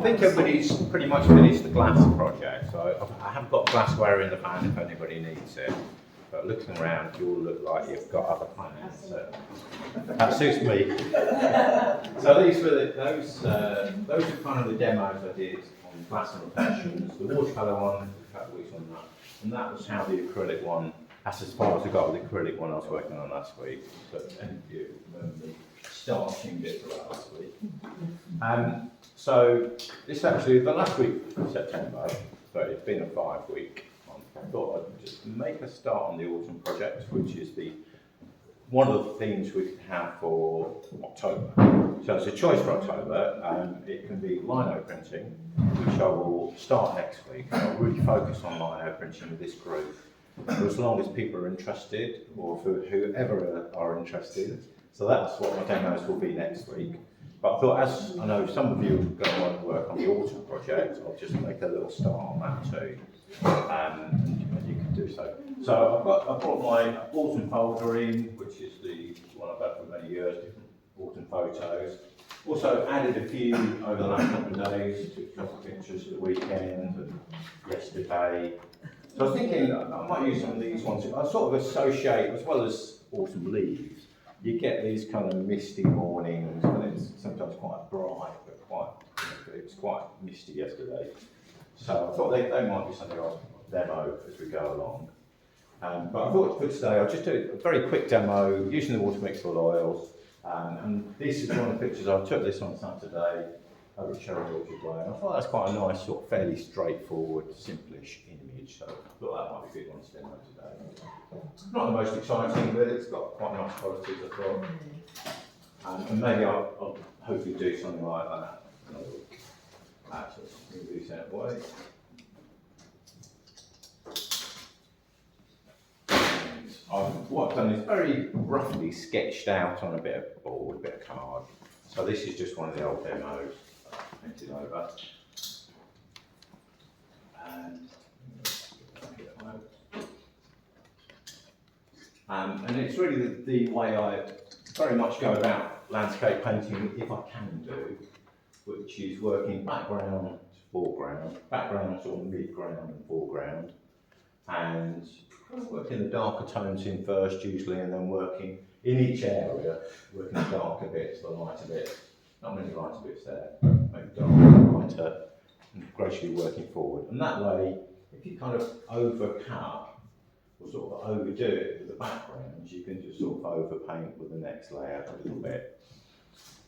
think everybody's pretty much finished the glass project, so I have got glassware in the van if anybody needs it. But looking around, you all look like you've got other plans, so that suits me. So these were those are kind of the demos I did on glass and impressions. The watercolour one, a couple of weeks on that, and that was how the acrylic one. That's as far as I got with the acrylic one I was working on last week. So any of you remember the starting bit for that last week. So this is actually the last week of September, so it's been a 5-week month. I thought I'd just make a start on the autumn project, which is one of the themes we could have for October. So it's a choice for October. It can be lino printing, which I will start next week. I'll really focus on lino printing with this group for as long as people are interested, or for whoever are interested. So that's what my demos will be next week. But I thought, as I know some of you are going to want to work on the autumn project, I'll just make a little start on that too, and you can do so. So I brought my autumn folder in, which is the one I've had for many years, different autumn photos. Also added a few over the last couple of days, took a couple of pictures at the weekend and yesterday. So I was thinking I might use some of these ones. I sort of associate, as well as autumn leaves, you get these kind of misty mornings when it's sometimes quite bright, but it was quite misty yesterday. So I thought they might be something I'll demo as we go along. But I thought for today I'll just do a very quick demo using the water mixable oils. And this is one of the pictures I took this on Saturday over at Cherry Orchard Way. And I thought that's quite a nice, sort of fairly straightforward, simplish image. So I thought that might be a good one to demo today. It's not the most exciting, but it's got quite nice qualities, I thought. And maybe I'll hopefully do something like that another week. So move these out of the way. What I've done is very roughly sketched out on a bit of board, a bit of card. So this is just one of the old demos painted over. And it's really the way I very much go about landscape painting, if I can do, which is working background to foreground, background sort of mid-ground and foreground, and working the darker tones in first usually, and then working in each area, working the darker bits, the lighter bits. Not many lighter bits there, maybe darker, lighter, and gradually working forward. And that way, if you kind of overcut or sort of overdo it with the backgrounds, you can just sort of overpaint with the next layer a little bit.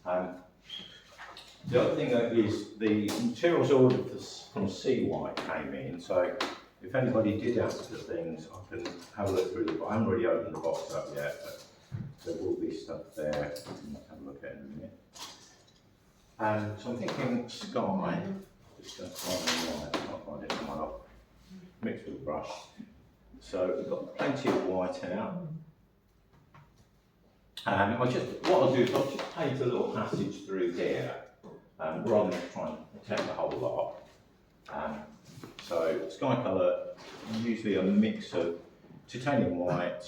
The other thing is the materials ordered from Sea White came in, so if anybody did ask for things, I can have a look through them. I haven't really opened the box up yet, but there will be stuff there. I'll have a look at it in a minute. So I'm thinking sky, just going to find the white, I'll find it in my mixed with a brush. So we've got plenty of white out. What I'll do is I'll just paint a little passage through here, rather than try and attempt the whole lot. So sky colour, usually a mix of titanium white,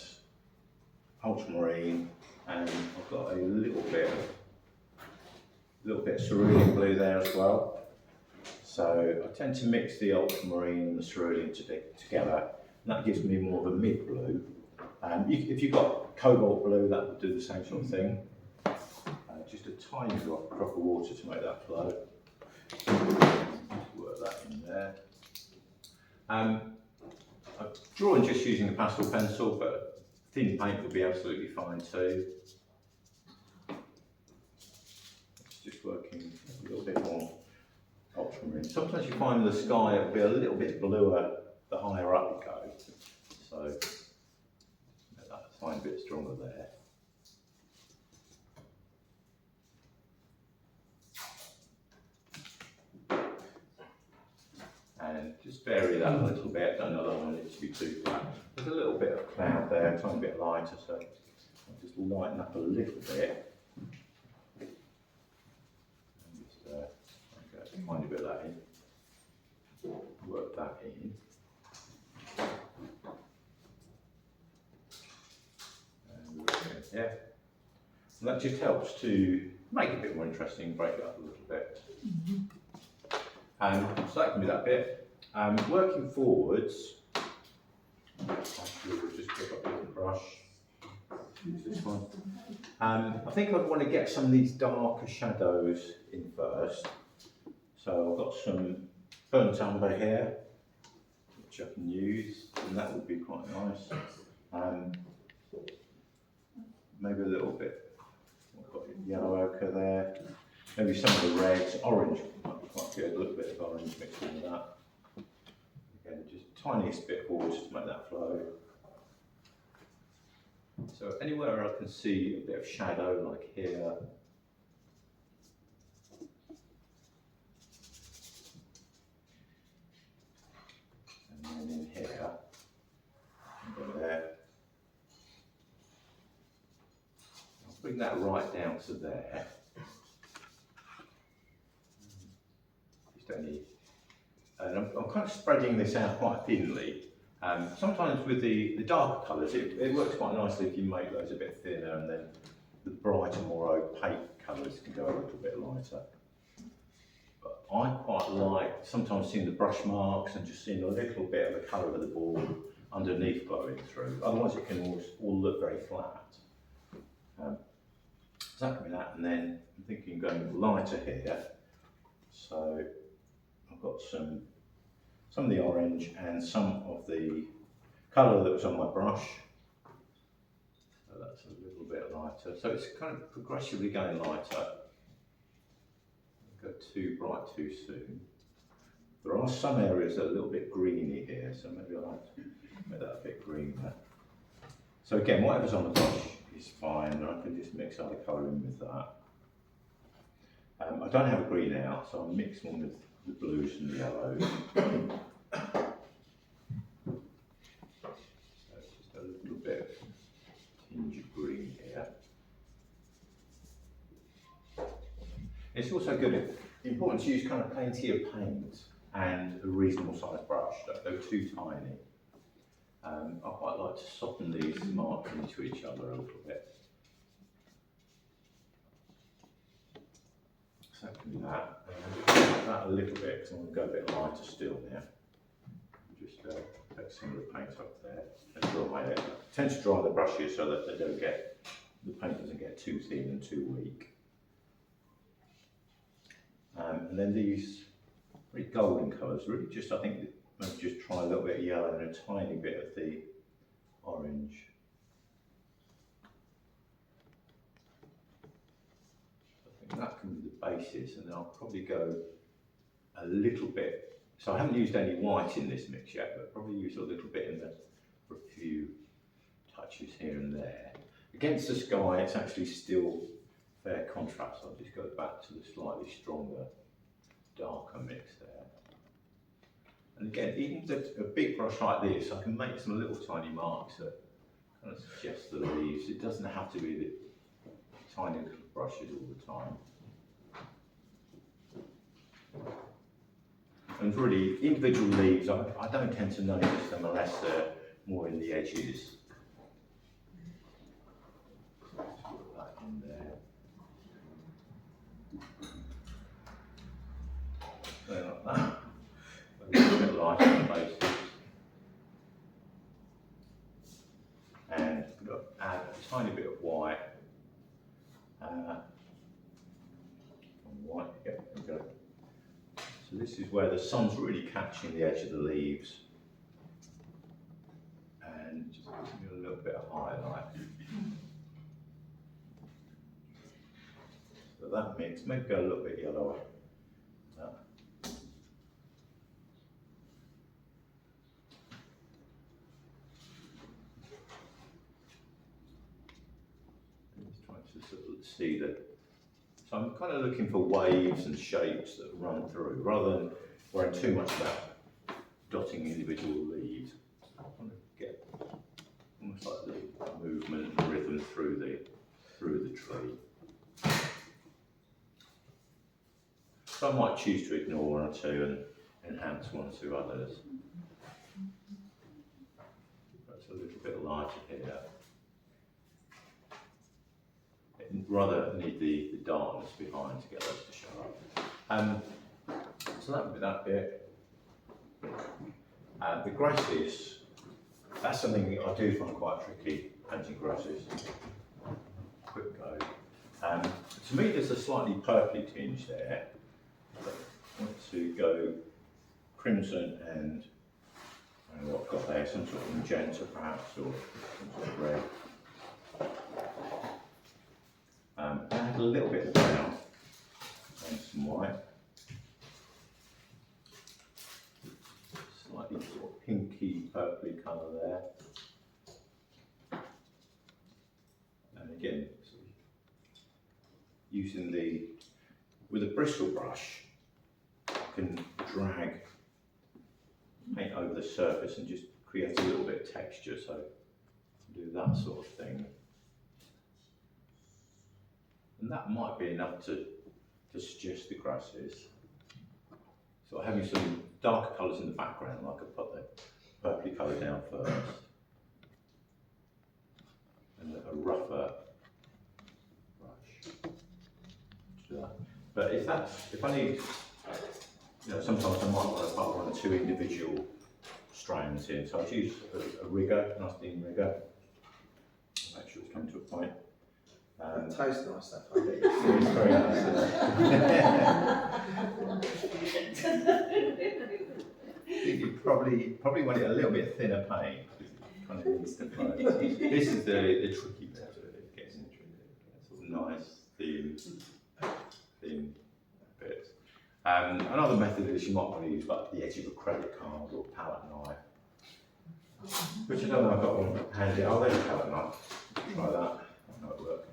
ultramarine, and I've got a little bit of cerulean blue there as well. So I tend to mix the ultramarine and the cerulean together, and that gives me more of a mid blue. If you've got cobalt blue, that would do the same sort of thing. Just a tiny drop of water to make that flow. Work that in there. I'm drawing just using a pastel pencil, but thin paint would be absolutely fine too. It's just working a little bit more ultramarine. Sometimes you find the sky will be a little bit bluer the higher up you go, so make that a tiny bit stronger there. And just vary that a little bit. I don't want it to be too flat. There's a little bit of cloud there, a tiny bit lighter, so I'll just lighten up a little bit. And just get a tiny bit of that in. Work that in. And yeah, and that just helps to make it a bit more interesting, break it up a little bit. So that can be that bit. Working forwards, we'll just pick up a different brush. Use this one. I think I'd want to get some of these darker shadows in first. So I've got some burnt umber here, which I can use, and that would be quite nice. Maybe a little bit, I've got yellow ochre there. Maybe some of the reds, orange might be quite good, a little bit of orange mixed in with that. Again, just tiniest bit of water to make that flow. So anywhere I can see a bit of shadow, like here, and then in here, and go there. I'll bring that right down to there. Just only, and I'm kind of spreading this out quite thinly. Sometimes with the darker colours, it works quite nicely if you make those a bit thinner, and then the brighter, more opaque colours can go a little bit lighter. But I quite like sometimes seeing the brush marks and just seeing a little bit of the colour of the ball underneath glowing through. Otherwise it can all look very flat. So that can be that, and then I'm thinking going lighter here. So I've got some of the orange and some of the colour that was on my brush. So that's a little bit lighter. So it's kind of progressively going lighter. Don't go too bright too soon. There are some areas that are a little bit greeny here, so maybe I'll have to make that a bit greener. So again, whatever's on the brush is fine. I can just mix other colour in with that. I don't have a green out, so I'll mix one with the blues and the yellows. So just a little bit of tinge of green here. It's also important to use kind of plenty of paint and a reasonable sized brush. Don't go too tiny. I quite like to soften these marks into each other a little bit. So can do that. That a little bit because I'm going to go a bit lighter still now. Just take some of the paint up there and dry it. I tend to dry the brushes so that the paint doesn't get too thin and too weak. And then these very golden colours, really just, I think, maybe just try a little bit of yellow and a tiny bit of the orange. I think that can be the basis, and then I'll probably go a little bit. So I haven't used any white in this mix yet, but probably use a little bit in for a few touches here and there. Against the sky, it's actually still fair contrast. I'll just go back to the slightly stronger, darker mix there. And again, even with a big brush like this, I can make some little tiny marks that kind of suggest the leaves. It doesn't have to be the tiny little brushes all the time. And really, individual leaves, I don't tend to notice them unless they're more in the edges. Let's put that in there. So like that. A little bit lighter on the bases. And we've got to add a tiny bit of white. Yeah, there we go. So this is where the sun's really catching the edge of the leaves. And just give me a little bit of highlight. So that mix, maybe go a little bit yellower. Just trying to sort of see that. So I'm kind of looking for waves and shapes that run through, rather than worrying too much about dotting individual leaves. I want to get almost like the movement and rhythm through the tree. So I might choose to ignore one or two and enhance one or two others. That's a little bit lighter here. Rather need the darkness behind to get those to show up. So So that would be that bit. The grasses, that's something I do find quite tricky, painting grasses. Quick go. To me, there's a slightly purpley tinge there. I want to go crimson and I don't know what I've got there, some sort of magenta perhaps, or some sort of red. Add a little bit of brown and some white. Slightly sort of pinky, purpley colour there. And again, sort of using with a bristle brush, I can drag paint over the surface and just create a little bit of texture, so do that sort of thing. And that might be enough to suggest the grasses. So having some darker colours in the background, I could put the purpley colour down first. And a rougher brush. Do that. But if I need, sometimes I might want to put one or two individual strands in. So I use a rigger, a nice thin rigger. Make sure it's coming to a point. It tastes nice, that I think. It's very nice. You probably want it a little bit thinner paint because it kind of needs to flow. This is the tricky bit. It gets into sort of nice thin bits. Another method is you might want to use like the edge of a credit card or palette knife, which I don't know. I've got one handy. Oh, there's a palette knife. Try that. That might work.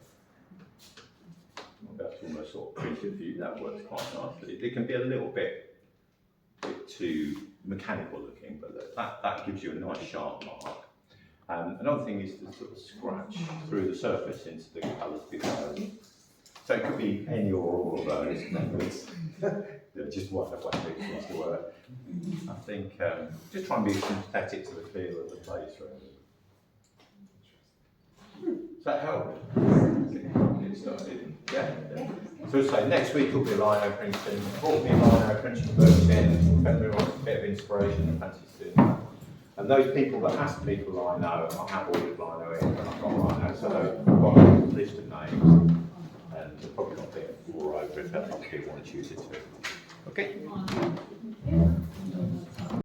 That's almost sort of creative view. That works quite nicely. It can be a little bit too mechanical looking, but that gives you a nice sharp mark. Another thing is to sort of scratch through the surface into the colours below. So it could be any or all of those. Just one of one bit seems to work. I think just try and be sympathetic to the feel of the place, really. Does that help? Get started. Yeah. So we'll say next week will be lino printing. Brought me lino printing books in. If anyone wants a bit of inspiration and fancies doing that. And those people that ask me for lino, I have ordered lino in when I've got lino. So I've got a list of names. And they're probably not being all over if people want to choose it too. Okay.